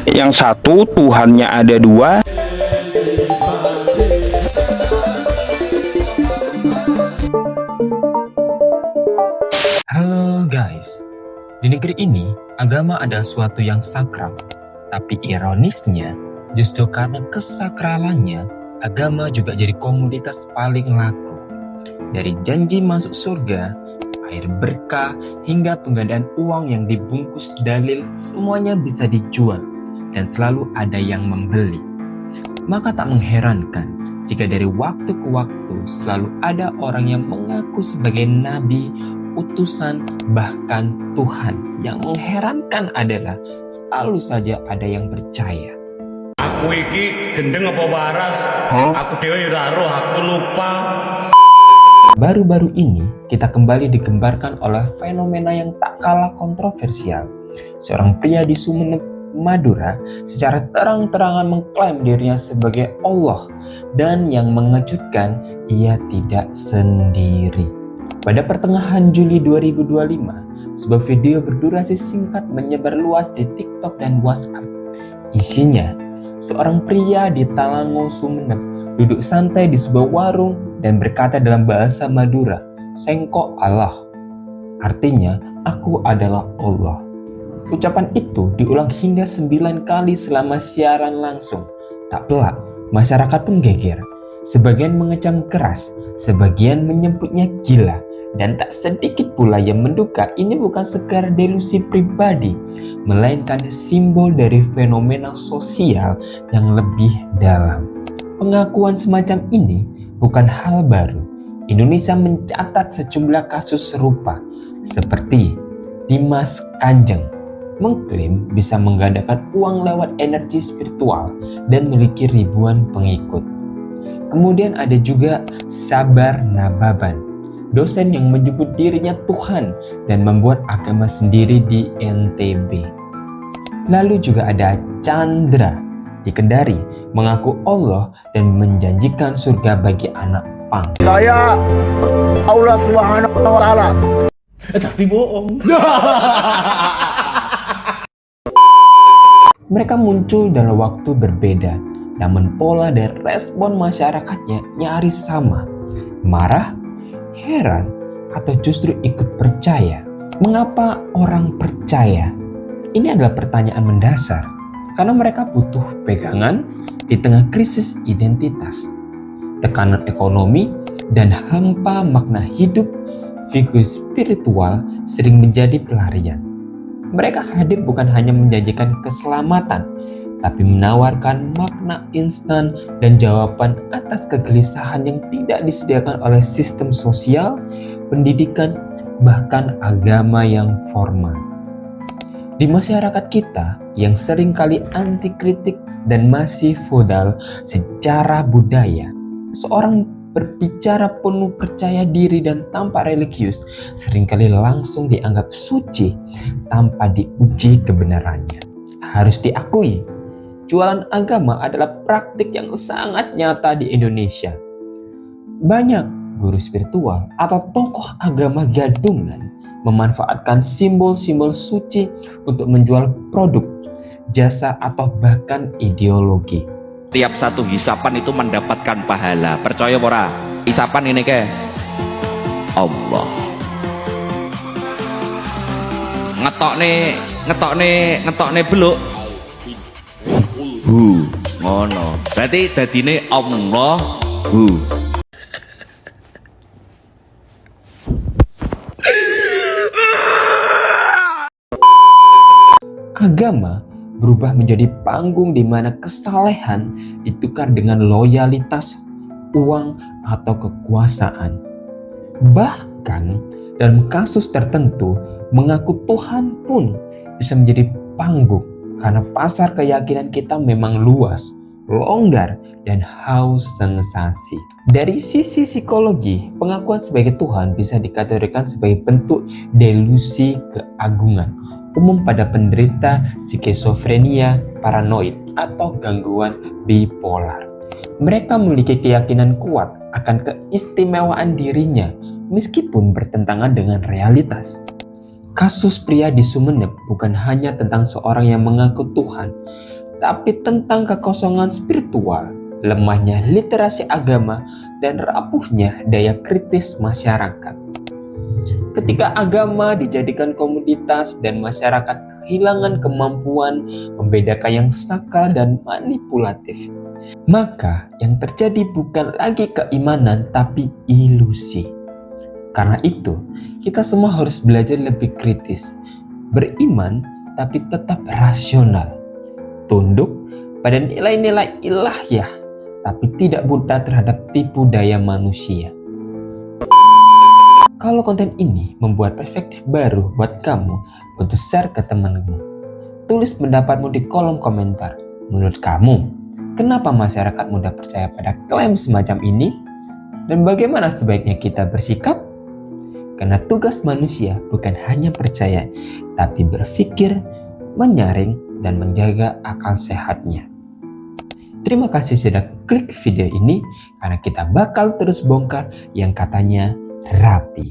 Yang satu Tuhannya ada dua. Halo guys, di negeri ini agama adalah suatu yang sakral. Tapi ironisnya, justru karena kesakralannya, agama juga jadi komoditas paling laku. Dari janji masuk surga, air berkah, hingga penggandaan uang yang dibungkus dalil, semuanya bisa dijual dan selalu ada yang membeli. Maka tak mengherankan jika dari waktu ke waktu selalu ada orang yang mengaku sebagai nabi, utusan, bahkan Tuhan. Yang mengherankan adalah selalu saja ada yang percaya. Aku iki gendeng apa waras? Aku dewe ora roh, aku lupa. Baru-baru ini kita kembali digembarkan oleh fenomena yang tak kalah kontroversial. Seorang pria di Sumeneb, Madura secara terang-terangan mengklaim dirinya sebagai Allah, dan yang mengejutkan, ia tidak sendiri. Pada pertengahan Juli 2025, sebuah video berdurasi singkat menyebar luas di TikTok dan WhatsApp. Isinya, seorang pria di Talango, Sumeneb duduk santai di sebuah warung dan berkata dalam bahasa Madura, "Sengko Allah." Artinya, aku adalah Allah. Ucapan itu diulang hingga 9 kali selama siaran langsung. Tak pelak, masyarakat pun geger. Sebagian mengecam keras, sebagian menyebutnya gila, dan tak sedikit pula yang menduga ini bukan sekadar delusi pribadi, melainkan simbol dari fenomena sosial yang lebih dalam. Pengakuan semacam ini bukan hal baru. Indonesia mencatat sejumlah kasus serupa, seperti Dimas Kanjeng mengklaim bisa menggandakan uang lewat energi spiritual dan memiliki ribuan pengikut. Kemudian ada juga Sabar Nababan, dosen yang menyebut dirinya Tuhan dan membuat agama sendiri di NTB. Lalu juga ada Chandra di Kendari, mengaku Allah dan menjanjikan surga bagi anak pang. Saya Allah Subhanahu wa taala. Tapi bohong. Mereka muncul dalam waktu berbeda, namun pola dan respon masyarakatnya nyaris sama. Marah, heran, atau justru ikut percaya. Mengapa orang percaya? Ini adalah pertanyaan mendasar, karena mereka butuh pegangan di tengah krisis identitas, tekanan ekonomi, dan hampa makna hidup. Figur spiritual sering menjadi pelarian. Mereka hadir bukan hanya menjanjikan keselamatan, tapi menawarkan makna instan dan jawaban atas kegelisahan yang tidak disediakan oleh sistem sosial, pendidikan, bahkan agama yang formal. Di masyarakat kita yang seringkali anti kritik dan masih feodal secara budaya, seorang berbicara penuh percaya diri dan tanpa religius seringkali langsung dianggap suci tanpa diuji kebenarannya. Harus diakui, jualan agama adalah praktik yang sangat nyata di Indonesia. Banyak guru spiritual atau tokoh agama gadungan memanfaatkan simbol-simbol suci untuk menjual produk, jasa, atau bahkan ideologi. Tiap satu hisapan itu mendapatkan pahala. Percaya ora? Hisapan ini ke Allah. Ngetokne beluk. Ngono. Berarti dadine Allah. Agama berubah menjadi panggung di mana kesalehan ditukar dengan loyalitas, uang, atau kekuasaan. Bahkan dalam kasus tertentu, mengaku Tuhan pun bisa menjadi panggung karena pasar keyakinan kita memang luas, longgar, dan haus sensasi. Dari sisi psikologi, pengakuan sebagai Tuhan bisa dikategorikan sebagai bentuk delusi keagungan, umum pada penderita skizofrenia, paranoid, atau gangguan bipolar. Mereka memiliki keyakinan kuat akan keistimewaan dirinya meskipun bertentangan dengan realitas. Kasus pria di Sumeneb bukan hanya tentang seorang yang mengaku Tuhan, tapi tentang kekosongan spiritual, lemahnya literasi agama, dan rapuhnya daya kritis masyarakat. Ketika agama dijadikan komoditas dan masyarakat kehilangan kemampuan membedakan yang sakral dan manipulatif, maka yang terjadi bukan lagi keimanan tapi ilusi. Karena itu, kita semua harus belajar lebih kritis, beriman tapi tetap rasional, tunduk pada nilai-nilai ilahiyah tapi tidak mudah terhadap tipu daya manusia. Kalau konten ini membuat perspektif baru buat kamu, untuk share ke temanmu. Tulis pendapatmu di kolom komentar. Menurut kamu, kenapa masyarakat mudah percaya pada klaim semacam ini? Dan bagaimana sebaiknya kita bersikap? Karena tugas manusia bukan hanya percaya, tapi berpikir, menyaring, dan menjaga akal sehatnya. Terima kasih sudah klik video ini, karena kita bakal terus bongkar yang katanya rapi.